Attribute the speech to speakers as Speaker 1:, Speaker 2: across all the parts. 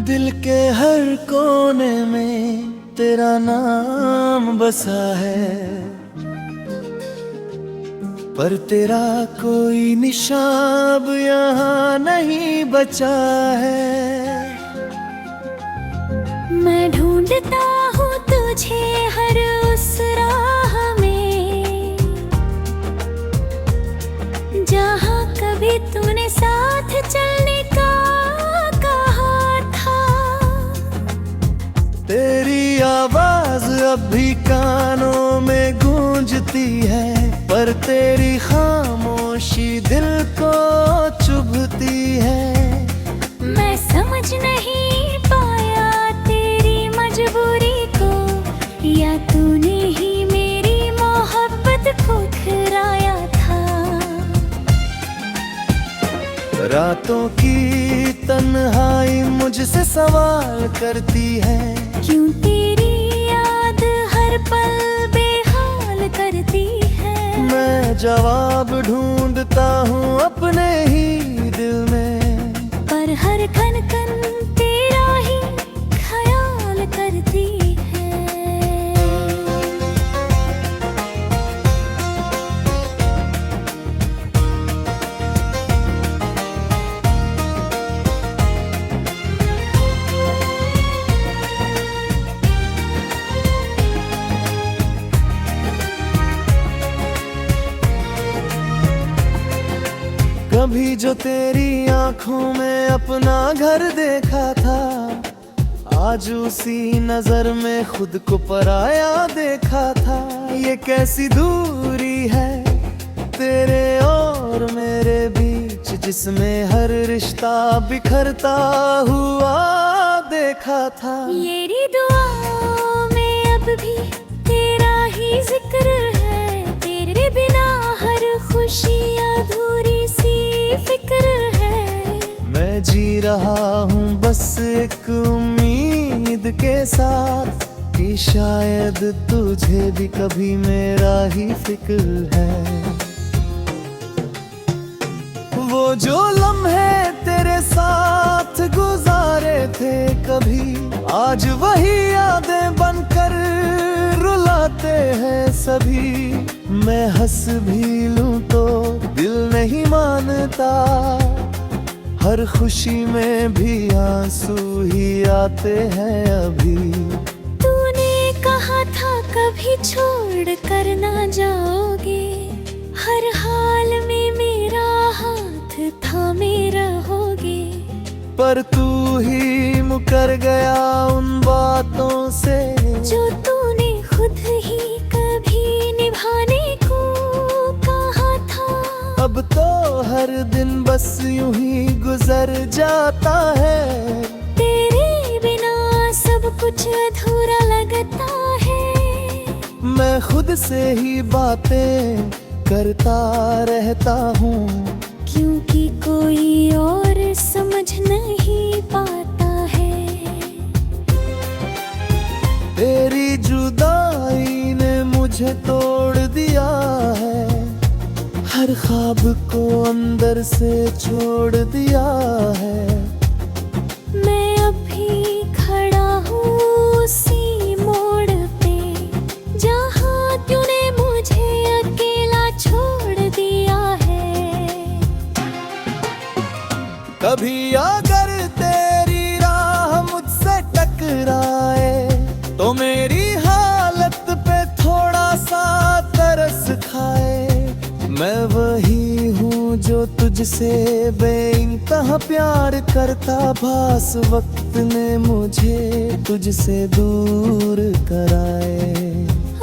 Speaker 1: दिल के हर कोने में तेरा नाम बसा है, पर तेरा कोई निशान यहाँ नहीं बचा है।
Speaker 2: मैं ढूंढता हूँ तुझे हर उस राह में, जहाँ कभी तूने साथ चलने का कहा था।
Speaker 1: तेरी आवाज अब भी कानों में गूंजती है, पर तेरी खामोशी दिल को चुभती है।
Speaker 2: मैं समझ नहीं पाया तेरी मजबूरी को, या तूने ही मेरी मोहब्बत को ठुकराया था।
Speaker 1: रातों की तन्हाई मुझसे सवाल करती है,
Speaker 2: क्यों तेरी याद हर पल बेहाल करती है।
Speaker 1: मैं जवाब ढूंढता हूँ अपने ही दिल में,
Speaker 2: पर हर खन खन तेरा ही ख्याल करती है।
Speaker 1: कभी जो तेरी आंखों में अपना घर देखा था, आज उसी नजर में खुद को पराया देखा था। ये कैसी दूरी है तेरे और मेरे बीच, जिसमें हर रिश्ता बिखरता हुआ देखा था।
Speaker 2: मेरी दुआओं में अब भी तेरा ही जिक्र है, तेरे बिना हर खुशी अधूरी सी फिक्र है।
Speaker 1: मैं जी रहा हूँ बस एक उम्मीद के साथ, कि शायद तुझे भी कभी मेरा ही फिक्र है। वो जो लम्हे तेरे साथ गुजारे थे कभी, आज वही यादें बनकर रुलाते हैं सभी। मैं हंस भी लूं तो दिल नहीं मानता, हर खुशी में भी आंसू ही आते हैं अभी।
Speaker 2: तूने कहा था कभी छोड़ कर ना जाओगे, हर हाल में मेरा हाथ थामे रहोगे।
Speaker 1: पर तू ही मुकर गया उन बातों से,
Speaker 2: जो तूने खुद ही कभी निभाने को कहा था।
Speaker 1: अब तो हर दिन बस यूं ही गुजर जाता है,
Speaker 2: तेरे बिना सब कुछ अधूरा लगता है।
Speaker 1: मैं खुद से ही बातें करता रहता हूँ,
Speaker 2: क्योंकि कोई और समझ नहीं पाता है।
Speaker 1: तेरी जुदाई ने मुझे तोड़ दिया है, हर ख्वाब को अंदर से छोड़ दिया है।
Speaker 2: मैं अभी खड़ा हूँ उसी मोड़ पे, जहाँ तूने मुझे अकेला छोड़ दिया है।
Speaker 1: कभी अगर तेरी राह मुझसे टकराए, तो मेरी हालत पे थोड़ा सा तरस खाए। मैं वही हूँ जो तुझसे बेइंतहा प्यार करता, भास वक्त ने मुझे तुझसे दूर कराए।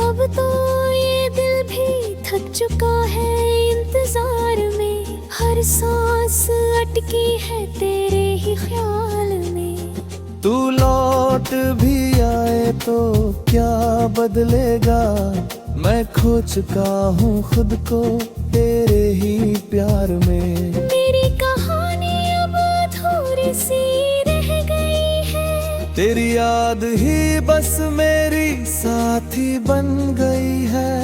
Speaker 2: अब तो ये दिल भी थक चुका है इंतजार में, हर सांस अटकी है तेरे ही ख्याल में।
Speaker 1: तू लौट भी आए तो क्या बदलेगा, मैं खो चुका हूँ खुद को तेरे ही प्यार में।
Speaker 2: मेरी कहानी अब अधूरी सी रह गई है,
Speaker 1: तेरी याद ही बस मेरी साथी बन गई है।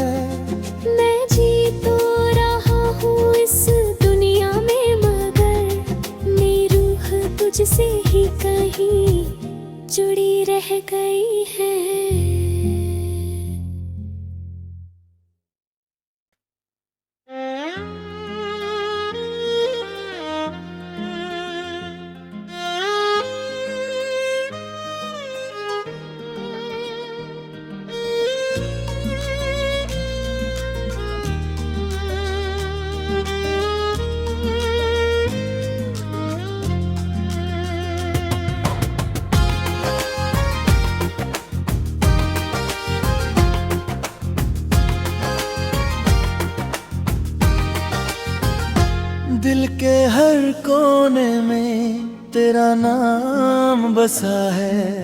Speaker 2: मैं जी तो रहा हूँ इस दुनिया में, मगर मेरी रूह तुझसे ही कहीं ही जुड़ी रह गई है।
Speaker 1: दिल के हर कोने में तेरा नाम बसा है,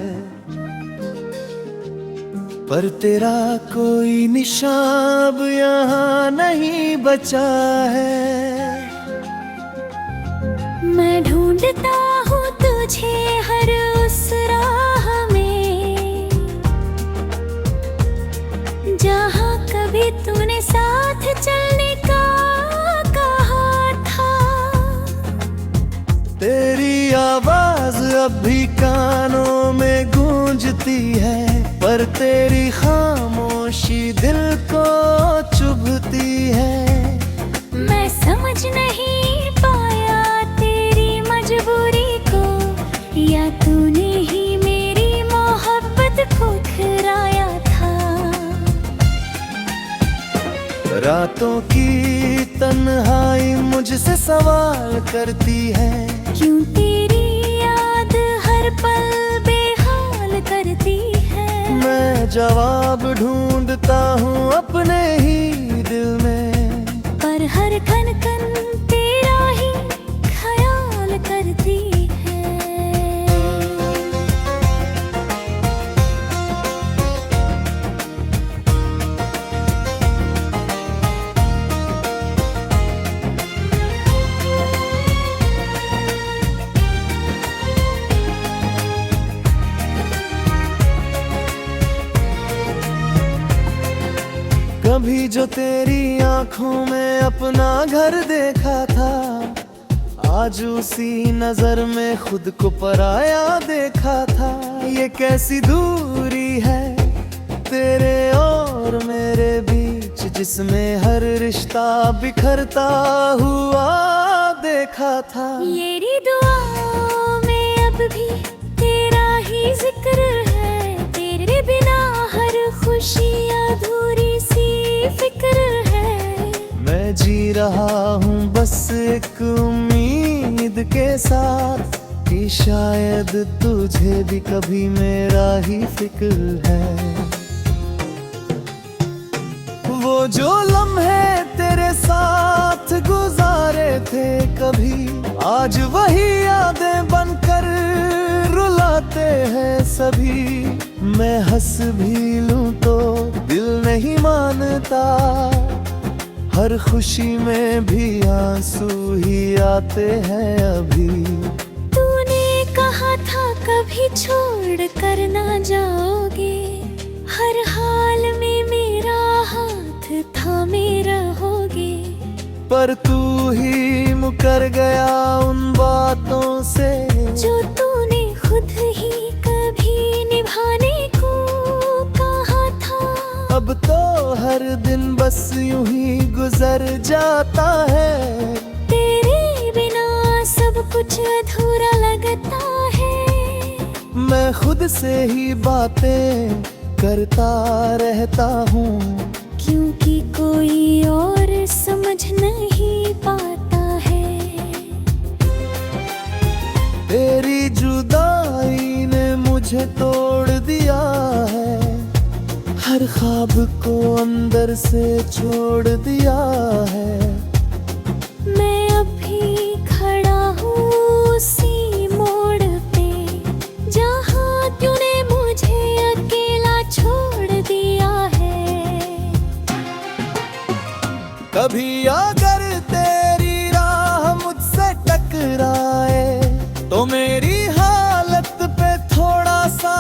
Speaker 1: पर तेरा कोई निशान यहाँ नहीं बचा है।
Speaker 2: मैं ढूंढता हूँ तुझे हर उस राह में, जहाँ कभी तूने साथ चलने का कहा था।
Speaker 1: तेरी आवाज अब भी कानों में गूंजती है, पर तेरी खामोशी दिल को चुभती है।
Speaker 2: मैं समझ नहीं पाया तेरी मजबूरी को, या तूने ही मेरी मोहब्बत को ठुकराया था।
Speaker 1: रातों की तन्हाई मुझसे सवाल करती है,
Speaker 2: क्यों तेरी याद हर पल बेहाल करती है।
Speaker 1: मैं जवाब ढूंढता हूँ अपने ही दिल में,
Speaker 2: पर हर खन खन तेरा ही ख्याल करती है।
Speaker 1: कभी जो तेरी आंखों में अपना घर देखा था, आज उसी नजर में खुद को पराया देखा था। ये कैसी दूरी है तेरे और मेरे बीच, जिसमें हर रिश्ता बिखरता हुआ देखा था।
Speaker 2: मेरी दुआओं में अब भी तेरा ही जिक्र है, तेरे बिना हर खुशी अधूरी सी फिक्र है।
Speaker 1: मैं जी रहा हूँ बस एक उम्मीद के साथ, कि शायद तुझे भी कभी मेरा ही फिक्र है। वो जो लम्हे तेरे साथ गुजारे थे कभी, आज वही यादें बनकर रुलाते हैं सभी। मैं हंस भी लूं तो दिल नहीं मानता, हर खुशी में भी आंसू ही आते हैं अभी।
Speaker 2: तूने कहा था कभी छोड़ कर ना जाओगे, हर हाल में मेरा हाथ थामे रहोगे।
Speaker 1: पर तू ही मुकर गया उन बातों से,
Speaker 2: जो तूने खुद ही कभी निभाने को कहा था।
Speaker 1: अब तो हर दिन बस यूं ही गुजर जाता है,
Speaker 2: तेरे बिना सब कुछ अधूरा लगता है।
Speaker 1: मैं खुद से ही बातें करता रहता हूँ,
Speaker 2: क्योंकि कोई और समझ नहीं पाता है।
Speaker 1: तेरी जुदाई ने मुझे तोड़ दिया है, हर ख्वाब को अंदर से छोड़ दिया है।
Speaker 2: मैं अभी खड़ा हूँ उसी मोड़ पे, जहाँ तूने मुझे अकेला छोड़ दिया है।
Speaker 1: कभी अगर तेरी राह मुझसे टकराए, तो मेरी हालत पे थोड़ा सा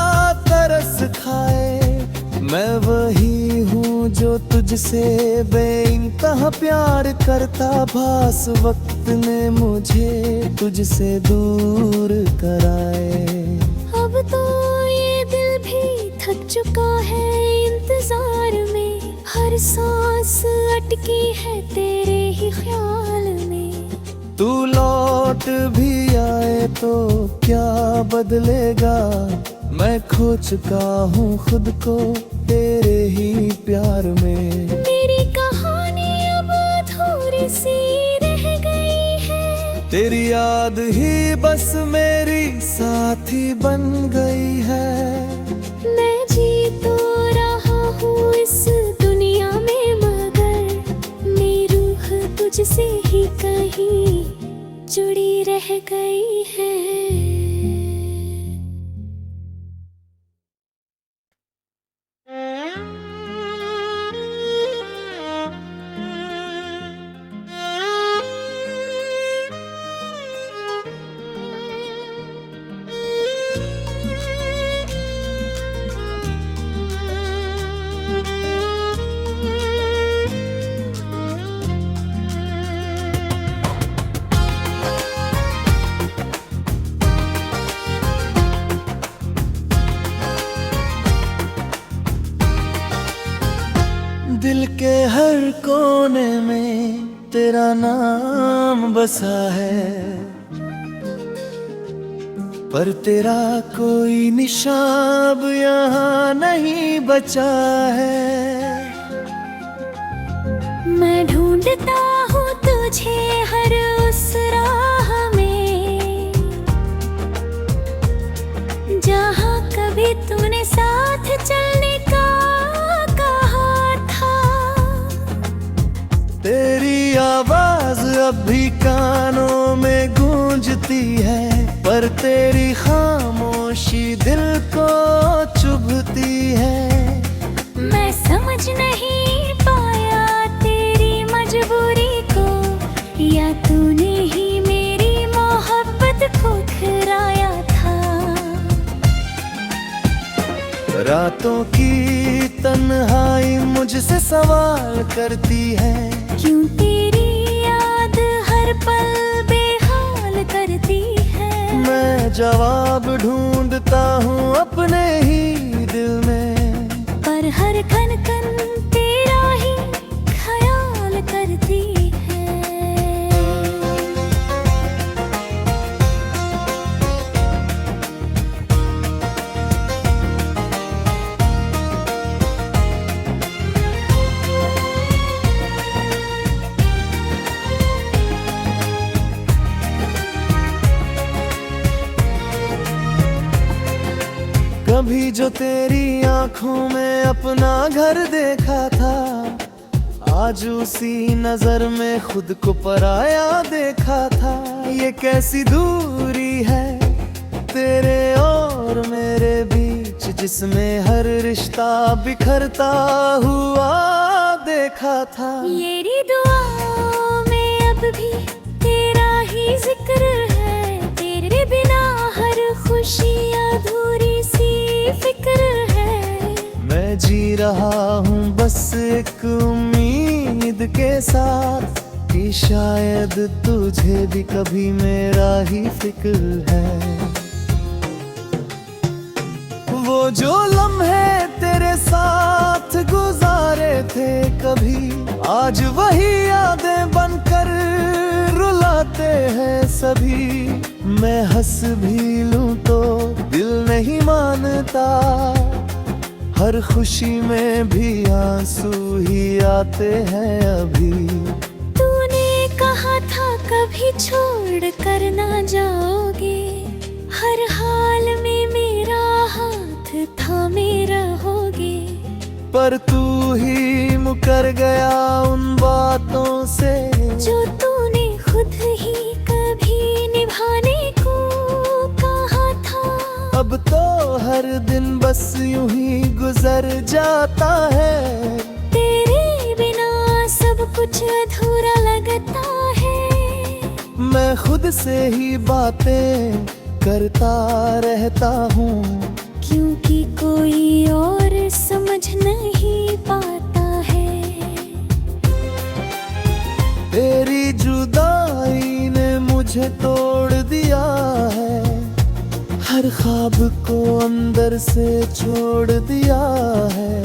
Speaker 1: तरस खाए। मैं वही हूँ जो तुझसे बेइंतहा प्यार करता, भास वक्त ने मुझे तुझसे दूर कराए।
Speaker 2: अब तो ये दिल भी थक चुका है इंतजार में, हर सांस अटकी है तेरे ही ख्याल में।
Speaker 1: तू लौट भी आए तो क्या बदलेगा, मैं खो चुका हूँ खुद को तेरे ही प्यार में।
Speaker 2: मेरी कहानी अब अधूरी सी रह गई है,
Speaker 1: तेरी याद ही बस मेरी साथी बन गई है।
Speaker 2: मैं जी तो रहा हूँ इस दुनिया में, मगर मेरी रूह तुझसे ही कहीं जुड़ी रह गई है।
Speaker 1: दिल के हर कोने में तेरा नाम बसा है, पर तेरा कोई निशान अब यहाँ नहीं बचा है।
Speaker 2: मैं ढूंढता हूँ तुझे हर उस राह में, जहाँ कभी तूने साथ चलने का कहा था।
Speaker 1: तेरी आवाज अब भी कानों में गूंजती है, पर तेरी खामोशी दिल को चुभती है।
Speaker 2: मैं समझ नहीं पाया तेरी मजबूरी को, या तूने ही मेरी मोहब्बत को ठुकराया था।
Speaker 1: रातों की तन्हाई मुझसे सवाल करती है,
Speaker 2: क्यों तेरी याद हर पल बेहाल करती है।
Speaker 1: मैं जवाब ढूंढता हूँ अपने ही दिल में,
Speaker 2: पर हर खन खन तेरा ही ख्याल करती है।
Speaker 1: कभी जो तेरी आंखों में अपना घर देखा था, आज उसी नजर में खुद को पराया देखा था। ये कैसी दूरी है तेरे और मेरे बीच, जिसमें हर रिश्ता बिखरता हुआ देखा था।
Speaker 2: मेरी दुआओं में अब भी तेरा ही जिक्र है, तेरे बिना हर खुशी अधूरी सी फिक्र है।
Speaker 1: मैं जी रहा हूँ बस एक उम्मीद के साथ, कि शायद तुझे भी कभी मेरा ही फिक्र है। वो जो लम्हे तेरे साथ गुजारे थे कभी, आज वही यादें बनकर रुलाते हैं सभी। मैं हंस भी लूं तो दिल नहीं मानता, हर खुशी में भी आंसू ही आते हैं अभी।
Speaker 2: तूने कहा था कभी छोड़ कर ना जाओगे, हर हाल में मेरा हाथ थामे रहोगे।
Speaker 1: पर तू ही मुकर गया उन बातों से,
Speaker 2: जो तूने खुद ही कभी निभाने को कहा था।
Speaker 1: अब तो हर दिन बस यूं ही गुजर जाता है,
Speaker 2: तेरे बिना सब कुछ अधूरा लगता है।
Speaker 1: मैं खुद से ही बातें करता रहता हूँ,
Speaker 2: क्योंकि कोई और समझ नहीं पाता है।
Speaker 1: तेरी जुदाई ने मुझे तोड़ दिया है, हर ख्वाब को अंदर से छोड़ दिया है।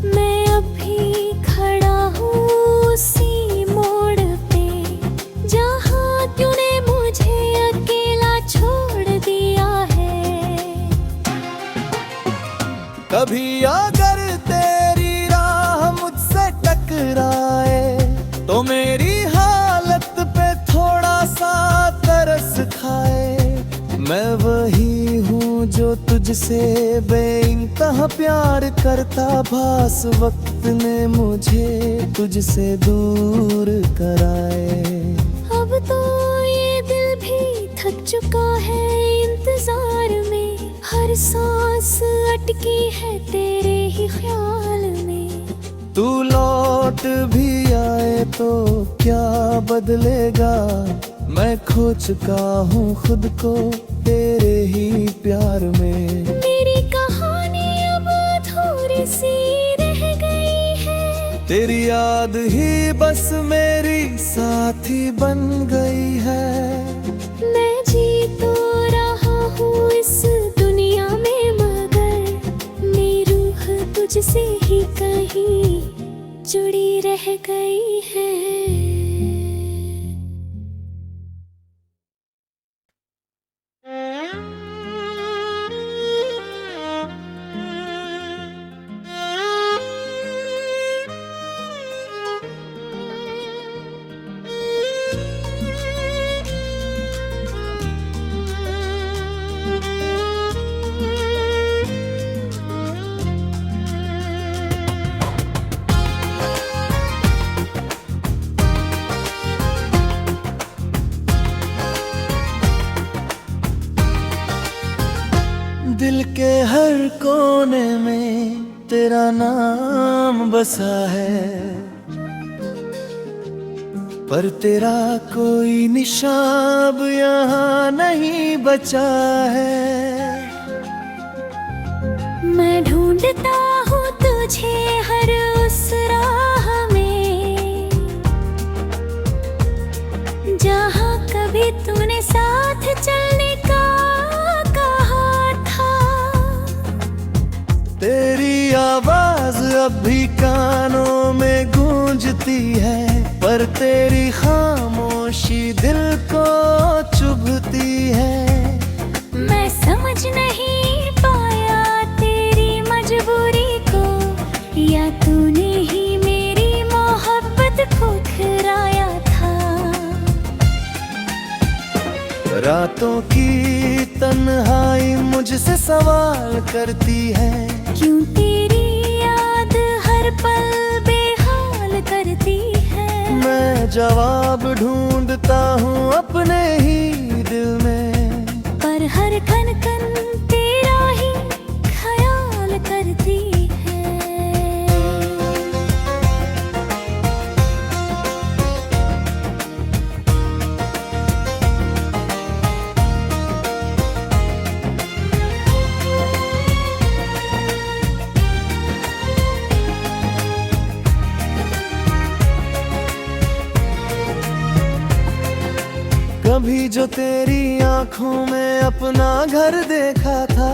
Speaker 2: मैं अभी खड़ा हूँ उसी मोड़ पे जहाँ तूने मुझे अकेला छोड़ दिया है।
Speaker 1: कभी अगर तेरी राह मुझसे टकराए तो मेरी हालत पे थोड़ा सा तरस खाए। मैं वही हूँ जो तुझसे बेइंतहा प्यार करता, भास वक्त ने मुझे तुझसे दूर कराए।
Speaker 2: अब तो ये दिल भी थक चुका है इंतजार में, हर सांस अटकी है तेरे ही ख्याल में।
Speaker 1: तू लौट भी आए तो क्या बदलेगा, मैं खो चुका हूँ खुद को तेरे ही प्यार में।
Speaker 2: मेरी कहानी अब अधूरी सी रह गई है,
Speaker 1: तेरी याद ही बस मेरी साथी बन गई है।
Speaker 2: मैं जी तो रहा हूँ इस दुनिया में मगर मेरी रूह तुझसे ही कहीं जुड़ी रह गई है।
Speaker 1: दिल के हर कोने में तेरा नाम बसा है, पर तेरा कोई निशान यहाँ नहीं बचा है।
Speaker 2: मैं ढूंढता हूँ तुझे हर उस राह में जहाँ कभी तूने साथ चलने का कहा था।
Speaker 1: तेरी आवाज अब भी कानों में गूंजती है, पर तेरी खामोशी दिल को चुभती है।
Speaker 2: मैं समझ नहीं पाया तेरी मजबूरी को, या तूने ही मेरी मोहब्बत को ठुकराया था।
Speaker 1: रातों की तन्हाई मुझसे सवाल करती है,
Speaker 2: क्यों तेरी याद हर पल बेहाल करती है।
Speaker 1: मैं जवाब ढूंढता हूँ अपने ही दिल में,
Speaker 2: पर हर खन खन तेरा ही ख्याल करती है।
Speaker 1: कभी जो तेरी आंखों में अपना घर देखा था,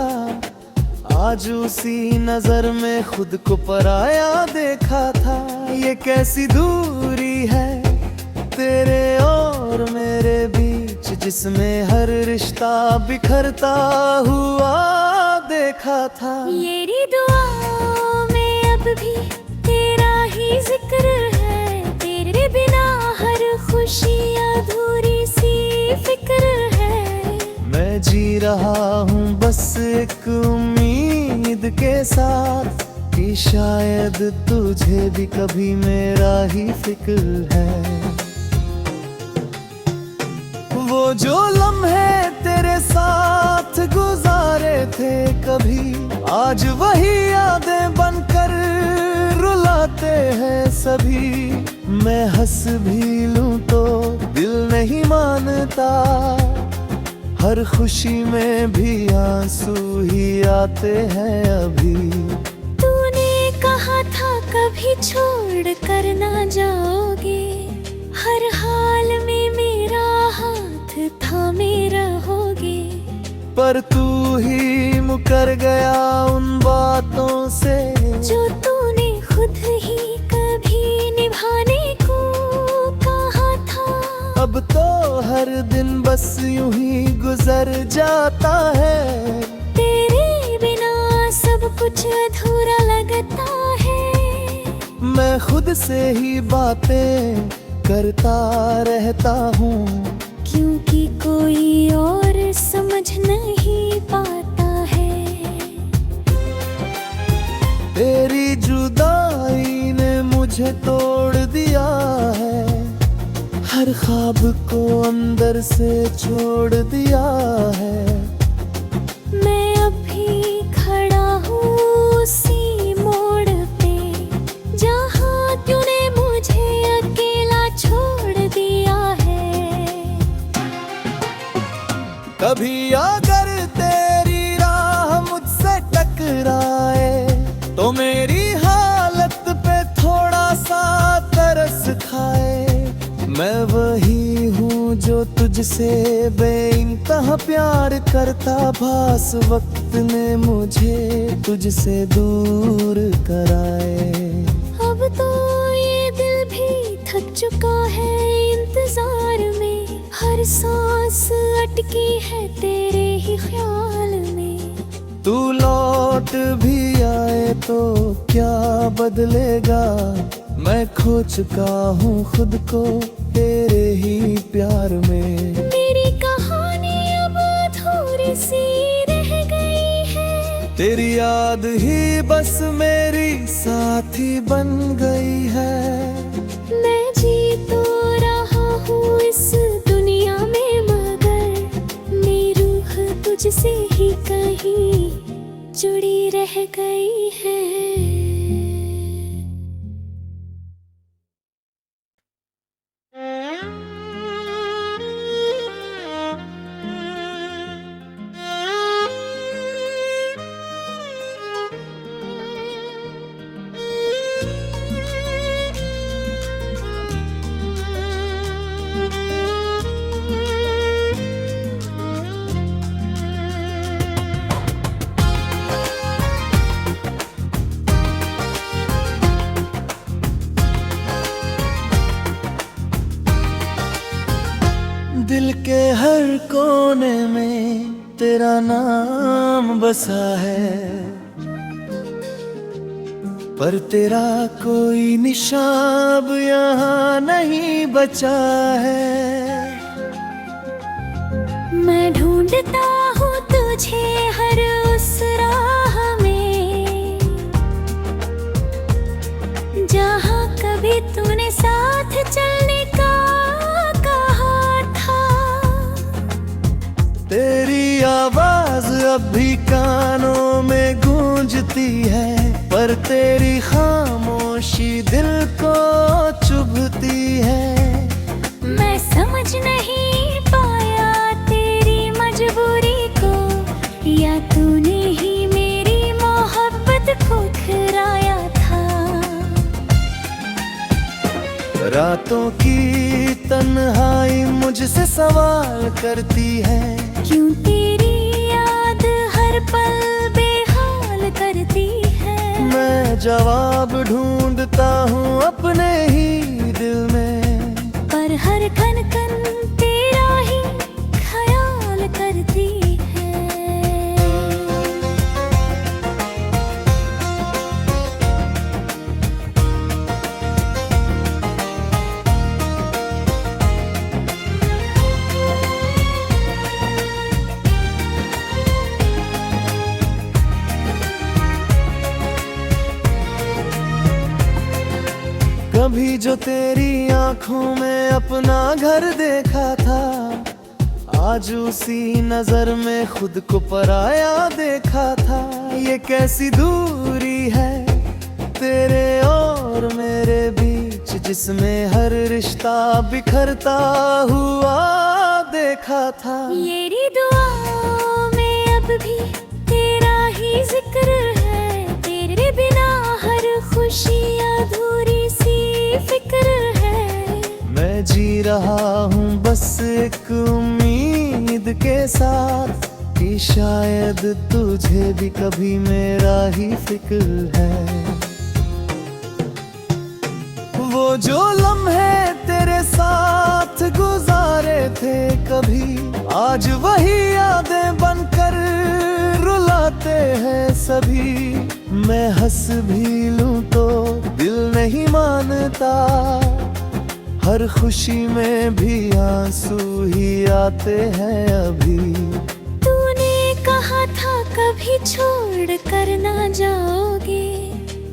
Speaker 1: आज उसी नजर में खुद को पराया देखा था। ये कैसी दूरी है तेरे और मेरे बीच, जिसमें हर रिश्ता बिखरता हुआ देखा था।
Speaker 2: मेरी दुआओं में अब भी तेरा ही जिक्र है, तेरे बिना हर खुशी अधूरी सी फिक्र है।
Speaker 1: मैं जी रहा हूँ बस एक उम्मीद के साथ कि शायद तुझे भी कभी मेरा ही फिक्र है। वो जो लम्हे तेरे साथ गुजारे थे कभी, आज वही यादें बनकर रुलाते हैं सभी। मैं हंस भी लूं तो दिल नहीं मानता, हर खुशी में भी आंसू ही आते हैं अभी।
Speaker 2: तूने कहा था कभी छोड़ कर ना जाओगे, हर हाल में मेरा हाथ थामे रहोगे।
Speaker 1: पर तू ही मुकर गया उन बातों से
Speaker 2: जो तूने खुद ही कभी निभाने को कहा था।
Speaker 1: अब तो हर दिन बस यूं ही गुजर जाता है,
Speaker 2: तेरे बिना सब कुछ अधूरा लगता है।
Speaker 1: मैं खुद से ही बातें करता रहता हूँ,
Speaker 2: क्योंकि कोई और समझ नहीं पाता है।
Speaker 1: तेरी जुदाई ने मुझे तोड़ दिया है, हर ख्वाब को अंदर से छोड़ दिया है।
Speaker 2: मैं अभी खड़ा हूँ उसी मोड़ पे, जहाँ तूने मुझे अकेला छोड़ दिया है।
Speaker 1: कभी अगर तेरी राह मुझसे टकराए तो मेरी हालत पे थोड़ा सा तरस खाए। मैं वही हूँ जो तुझसे बेइंतहा प्यार करता, भास वक्त ने मुझे तुझसे दूर कराए।
Speaker 2: अब तो ये दिल भी थक चुका है इंतजार में, हर सांस अटकी है तेरे ही ख्याल में।
Speaker 1: तू लौट भी आए तो क्या बदलेगा, मैं खो चुका हूँ खुद को तेरे ही प्यार में।
Speaker 2: मेरी कहानी अब अधूरी सी रह गई है,
Speaker 1: तेरी याद ही बस मेरी साथी बन गई है।
Speaker 2: मैं जी तो रहा हूँ इस दुनिया में, मगर मेरी रूह तुझसे ही कहीं जुड़ी रह गई है।
Speaker 1: दिल के हर कोने में तेरा नाम बसा है, पर तेरा कोई निशान यहाँ नहीं बचा है।
Speaker 2: मैं ढूंढता हूँ तुझे हर उस राह में, जहाँ कभी तूने साथ चलने का कहा था।
Speaker 1: तेरी आवाज अब भी कानों में गूंजती है, पर तेरी खामोशी दिल को चुभती है।
Speaker 2: मैं समझ नहीं पाया तेरी मजबूरी को, या तूने ही मेरी मोहब्बत को ठुकराया था।
Speaker 1: रातों की तन्हाई मुझसे सवाल करती है,
Speaker 2: क्यों तेरी याद हर पल बेहाल करती है।
Speaker 1: मैं जवाब ढूंढता हूँ अपने ही दिल में,
Speaker 2: पर हर खन खन तेरा ही ख्याल करती है।
Speaker 1: कभी जो तेरी आंखों में अपना घर देखा था, आज उसी नजर में खुद को पराया देखा था। ये कैसी दूरी है तेरे और मेरे बीच, जिसमें हर रिश्ता बिखरता हुआ देखा था।
Speaker 2: मेरी दुआओं में अब भी तेरा ही जिक्र है, तेरे बिना हर खुशी अधूरी सी फिक्र है।
Speaker 1: मैं जी रहा हूँ बस एक उम्मीद के साथ कि कि शायद तुझे भी कभी मेरा ही फिक्र है। वो जो लम्हे तेरे साथ गुजारे थे कभी, आज वही यादें बनकर रुलाते हैं सभी। मैं हंस भी लूं तो दिल नहीं मानता, हर खुशी में भी आंसू ही आते हैं अभी।
Speaker 2: तूने कहा था कभी छोड़ कर ना जाओगे,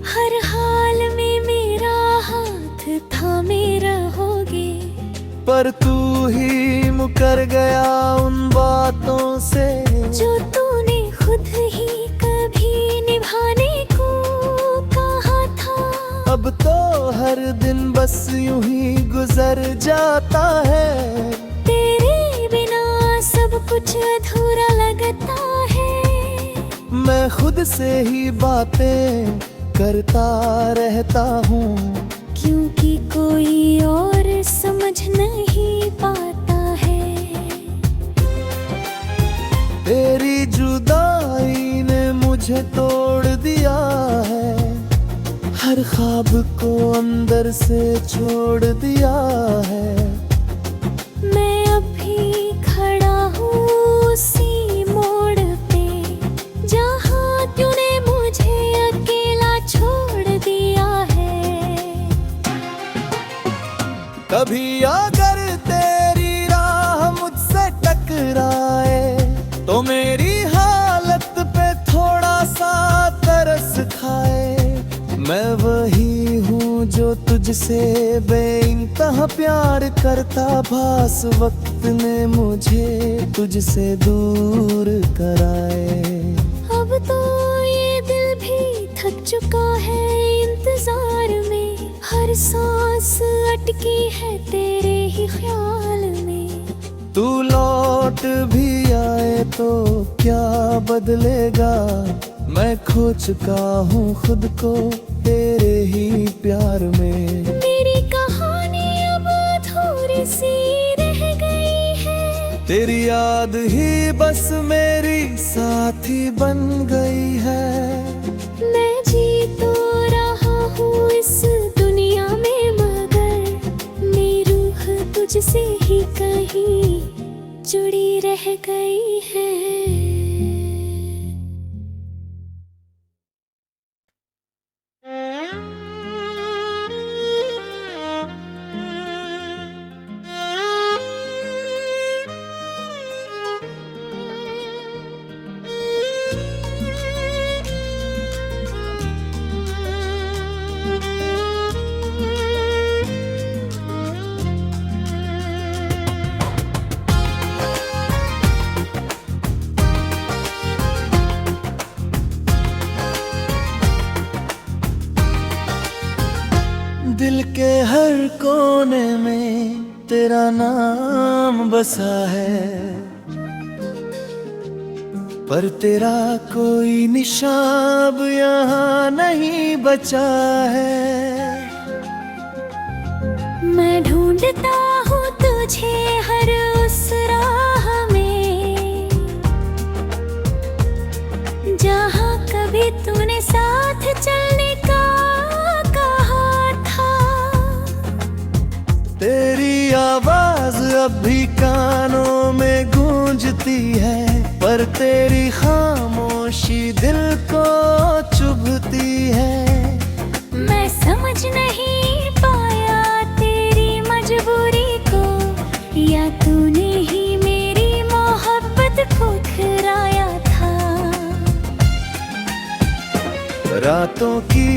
Speaker 2: हर हाल में मेरा हाथ थामे रहोगे।
Speaker 1: पर तू ही मुकर गया उन बातों से
Speaker 2: जो तूने खुद ही कभी निभाने को कहा था।
Speaker 1: अब तो हर दिन बस यूं ही गुजर जाता है,
Speaker 2: तेरे बिना सब कुछ अधूरा लगता है।
Speaker 1: मैं खुद से ही बातें करता रहता हूँ,
Speaker 2: क्योंकि कोई और समझ नहीं पाता है।
Speaker 1: तेरी जुदाई ने मुझे तोड़ दिया है, हर ख्वाब को अंदर से छोड़ दिया है।
Speaker 2: मैं अभी खड़ा हूँ उसी मोड़ पे, जहाँ तूने मुझे अकेला छोड़ दिया है।
Speaker 1: कभी अगर तेरी राह मुझसे टकराए तो मेरी हालत पे थोड़ा सा तरस खाए। मैं वही हूँ जो तुझसे बेइंतहा प्यार करता, भास वक्त ने मुझे तुझसे दूर कराए।
Speaker 2: अब तो ये दिल भी थक चुका है इंतजार में, हर सांस अटकी है तेरे ही ख्याल में।
Speaker 1: तू लौट भी आए तो क्या बदलेगा, मैं खो चुका हूँ खुद को तेरे ही प्यार में।
Speaker 2: मेरी कहानी अब अधूरी सी रह गई है,
Speaker 1: तेरी याद ही बस मेरी साथी बन गई है।
Speaker 2: मैं जी तो रहा हूँ इस दुनिया में, मगर मेरी रूह तुझसे ही कहीं जुड़ी रह गई है।
Speaker 1: दिल के हर कोने में तेरा नाम बसा है, पर तेरा कोई निशान अब यहाँ नहीं बचा है।
Speaker 2: मैं ढूंढता हूँ तुझे हर उस राह में, जहाँ कभी तूने साथ चलने का कहा था।
Speaker 1: तेरी आवाज अब भी कानों में गूंजती है, पर तेरी खामोशी दिल को चुभती है।
Speaker 2: मैं समझ नहीं पाया तेरी मजबूरी को, या तूने ही मेरी मोहब्बत को ठुकराया था।
Speaker 1: रातों की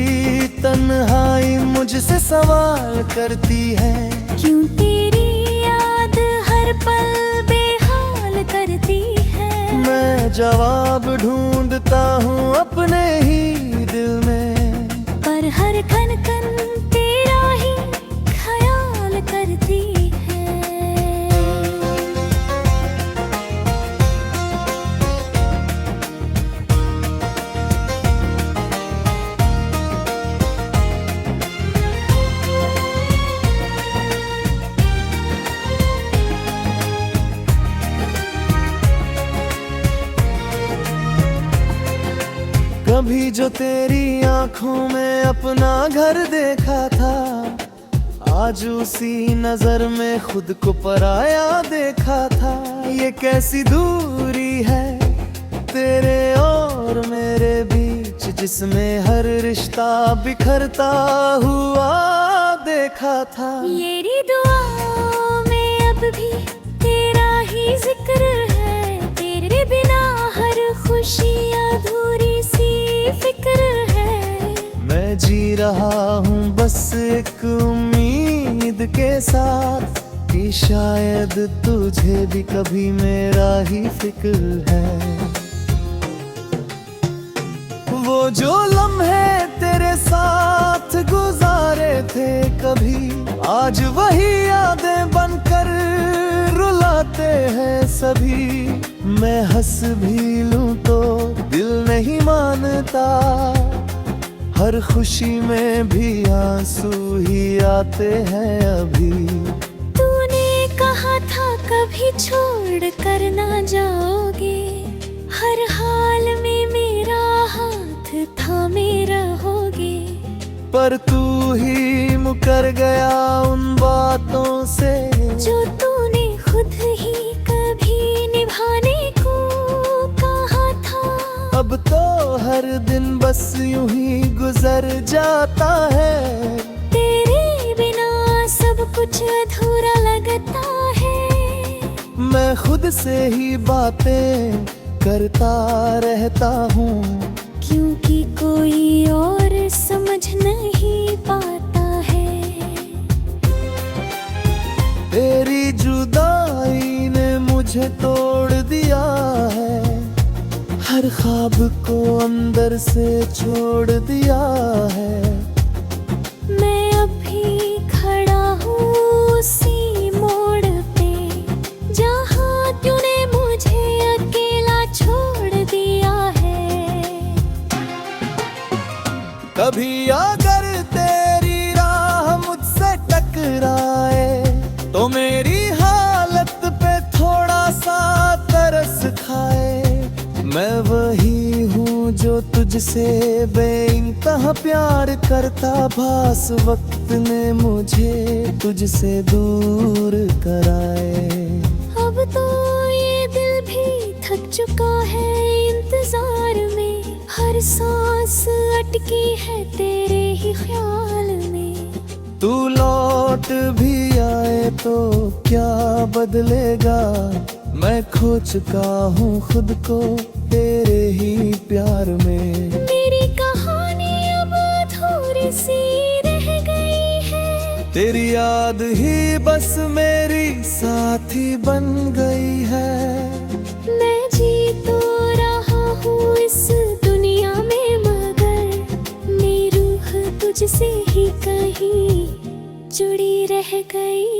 Speaker 1: तन्हाई मुझसे सवाल करती है,
Speaker 2: क्यों तेरी याद हर पल बेहाल करती है।
Speaker 1: मैं जवाब ढूंढता हूँ अपने ही दिल में,
Speaker 2: पर हर खन खन तेरा ही ख्याल करती है।
Speaker 1: कभी जो तेरी आंखों में अपना घर देखा था, आज उसी नजर में खुद को पराया देखा था। ये कैसी दूरी है तेरे और मेरे बीच, जिसमें हर रिश्ता बिखरता हुआ देखा था।
Speaker 2: मेरी दुआओं में अब भी तेरा ही जिक्र है, तेरे बिना हर खुशी अधूरी सी फिक्र है।
Speaker 1: मैं जी रहा हूँ बस एक उम्मीद के साथ कि शायद तुझे भी कभी मेरा ही फिक्र है। वो जो लम्हे तेरे साथ गुजारे थे कभी, आज वही यादें बनकर रुलाते हैं सभी। मैं हंस भी लूं तो दिल नहीं मानता, हर खुशी में भी आंसू ही आते हैं अभी।
Speaker 2: तूने कहा था कभी छोड़ कर ना जाओगे, हर हाल में मेरा हाथ थामे रहोगे।
Speaker 1: पर तू ही मुकर गया उन बातों से
Speaker 2: जो तूने खुद ही कभी निभाने को कहा था।
Speaker 1: अब तो हर दिन बस यूं ही गुजर जाता है,
Speaker 2: तेरे बिना सब कुछ अधूरा लगता है।
Speaker 1: मैं खुद से ही बातें करता रहता हूँ,
Speaker 2: क्योंकि कोई और समझ नहीं पाता है।
Speaker 1: तेरी जुदाई ने मुझे तोड़ दिया है, हर ख्वाब को अंदर से छोड़ दिया है।
Speaker 2: मैं अभी खड़ा हूँ उसी मोड़ पे, जहाँ तूने मुझे अकेला छोड़ दिया है।
Speaker 1: कभी अगर तेरी राह मुझसे टकराए तो मेरी हालत पे थोड़ा सा तरस खाए। मैं वही हूँ जो तुझसे बेइंतहा प्यार करता, भास वक्त ने मुझे तुझसे दूर कराए।
Speaker 2: अब तो ये दिल भी थक चुका है इंतजार में, हर सांस अटकी है तेरे ही ख्याल में।
Speaker 1: तू लौट भी आए तो क्या बदलेगा, मैं खो चुका हूँ खुद को तेरे ही प्यार में।
Speaker 2: मेरी कहानी अब अधूरी सी रह गई है,
Speaker 1: तेरी याद ही बस मेरी साथी बन गई है।
Speaker 2: मैं जी तो रहा हूँ इस दुनिया में, मगर मेरी रूह तुझसे ही कहीं जुड़ी रह गई